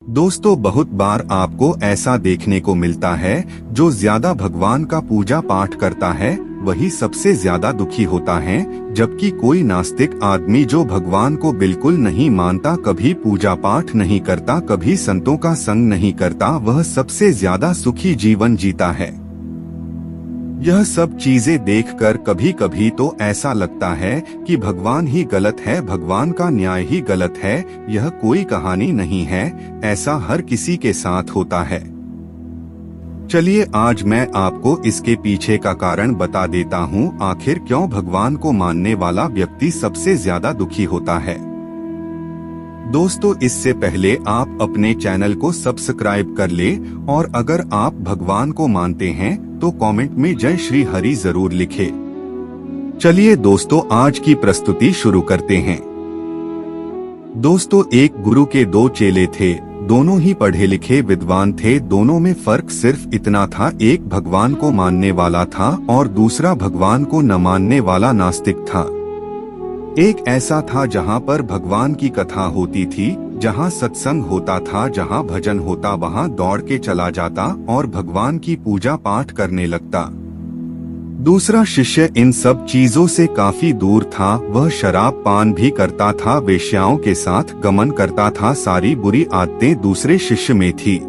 दोस्तों, बहुत बार आपको ऐसा देखने को मिलता है जो ज्यादा भगवान का पूजा पाठ करता है वही सबसे ज्यादा दुखी होता है, जबकि कोई नास्तिक आदमी जो भगवान को बिल्कुल नहीं मानता, कभी पूजा पाठ नहीं करता, कभी संतों का संग नहीं करता, वह सबसे ज्यादा सुखी जीवन जीता है। यह सब चीजें देखकर कभी कभी तो ऐसा लगता है कि भगवान ही गलत है, भगवान का न्याय ही गलत है। यह कोई कहानी नहीं है, ऐसा हर किसी के साथ होता है। चलिए आज मैं आपको इसके पीछे का कारण बता देता हूँ, आखिर क्यों भगवान को मानने वाला व्यक्ति सबसे ज्यादा दुखी होता है। दोस्तों, इससे पहले आप अपने चैनल को सब्सक्राइब कर ले और अगर आप भगवान को मानते हैं तो कमेंट में जय श्री हरि जरूर लिखे। चलिए दोस्तों, आज की प्रस्तुति शुरू करते हैं। दोस्तों, एक गुरु के दो चेले थे, दोनों ही पढ़े लिखे विद्वान थे। दोनों में फर्क सिर्फ इतना था, एक भगवान को मानने वाला था और दूसरा भगवान को न मानने वाला नास्तिक था। एक ऐसा था जहाँ पर भगवान की कथा होती थी, जहाँ सत्संग होता था, जहाँ भजन होता, वहाँ दौड़ के चला जाता और भगवान की पूजा पाठ करने लगता। दूसरा शिष्य इन सब चीजों से काफी दूर था, वह शराब पान भी करता था, वेश्याओं के साथ गमन करता था, सारी बुरी आदतें दूसरे शिष्य में थी।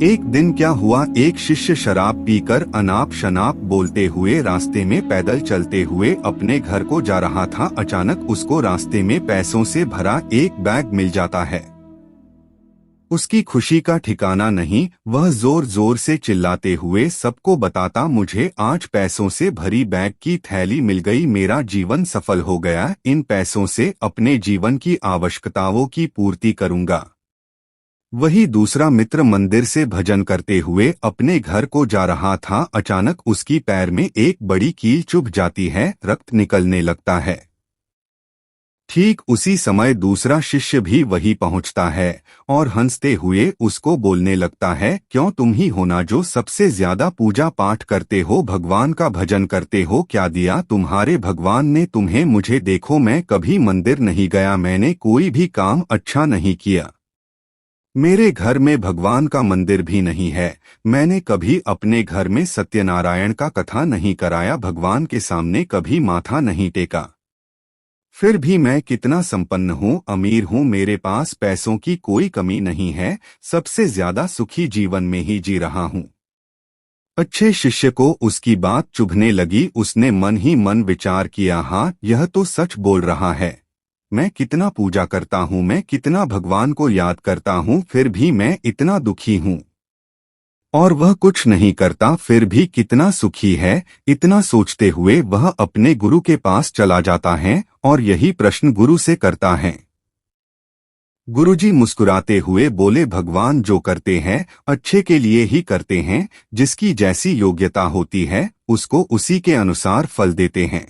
एक दिन क्या हुआ, एक शिष्य शराब पीकर अनाप शनाप बोलते हुए रास्ते में पैदल चलते हुए अपने घर को जा रहा था। अचानक उसको रास्ते में पैसों से भरा एक बैग मिल जाता है। उसकी खुशी का ठिकाना नहीं, वह जोर जोर से चिल्लाते हुए सबको बताता, मुझे आज पैसों से भरी बैग की थैली मिल गई, मेरा जीवन सफल हो गया, इन पैसों से अपने जीवन की आवश्यकताओं की पूर्ति करूंगा। वही दूसरा मित्र मंदिर से भजन करते हुए अपने घर को जा रहा था। अचानक उसकी पैर में एक बड़ी कील चुभ जाती है, रक्त निकलने लगता है। ठीक उसी समय दूसरा शिष्य भी वही पहुंचता है और हंसते हुए उसको बोलने लगता है, क्यों तुम ही हो ना जो सबसे ज्यादा पूजा पाठ करते हो, भगवान का भजन करते हो, क्या दिया तुम्हारे भगवान ने तुम्हें, मुझे देखो, मैं कभी मंदिर नहीं गया, मैंने कोई भी काम अच्छा नहीं किया, मेरे घर में भगवान का मंदिर भी नहीं है, मैंने कभी अपने घर में सत्यनारायण का कथा नहीं कराया, भगवान के सामने कभी माथा नहीं टेका, फिर भी मैं कितना संपन्न हूँ, अमीर हूँ, मेरे पास पैसों की कोई कमी नहीं है, सबसे ज्यादा सुखी जीवन में ही जी रहा हूँ। अच्छे शिष्य को उसकी बात चुभने लगी, उसने मन ही मन विचार किया, हाँ यह तो सच बोल रहा है, मैं कितना पूजा करता हूँ, मैं कितना भगवान को याद करता हूँ, फिर भी मैं इतना दुखी हूँ, और वह कुछ नहीं करता फिर भी कितना सुखी है। इतना सोचते हुए वह अपने गुरु के पास चला जाता है और यही प्रश्न गुरु से करता है। गुरुजी मुस्कुराते हुए बोले, भगवान जो करते हैं अच्छे के लिए ही करते हैं, जिसकी जैसी योग्यता होती है उसको उसी के अनुसार फल देते हैं।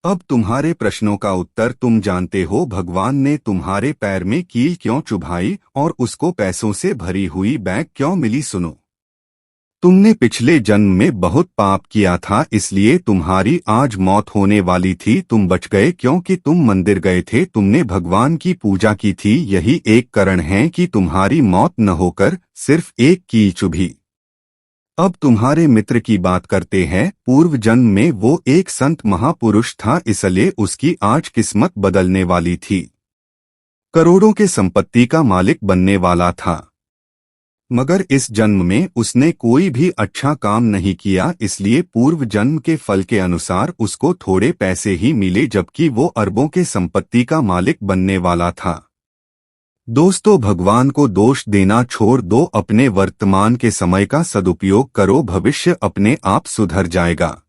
अब तुम्हारे प्रश्नों का उत्तर तुम जानते हो, भगवान ने तुम्हारे पैर में कील क्यों चुभाई और उसको पैसों से भरी हुई बैग क्यों मिली। सुनो, तुमने पिछले जन्म में बहुत पाप किया था, इसलिए तुम्हारी आज मौत होने वाली थी, तुम बच गए क्योंकि तुम मंदिर गए थे, तुमने भगवान की पूजा की थी, यही एक कारण है कि तुम्हारी मौत न होकर सिर्फ एक कील चुभी। अब तुम्हारे मित्र की बात करते हैं, पूर्व जन्म में वो एक संत महापुरुष था, इसलिए उसकी आज किस्मत बदलने वाली थी, करोड़ों के संपत्ति का मालिक बनने वाला था, मगर इस जन्म में उसने कोई भी अच्छा काम नहीं किया, इसलिए पूर्व जन्म के फल के अनुसार उसको थोड़े पैसे ही मिले, जबकि वो अरबों के संपत्ति का मालिक बनने वाला था। दोस्तों, भगवान को दोष देना छोड़ दो, अपने वर्तमान के समय का सदुपयोग करो, भविष्य अपने आप सुधर जाएगा।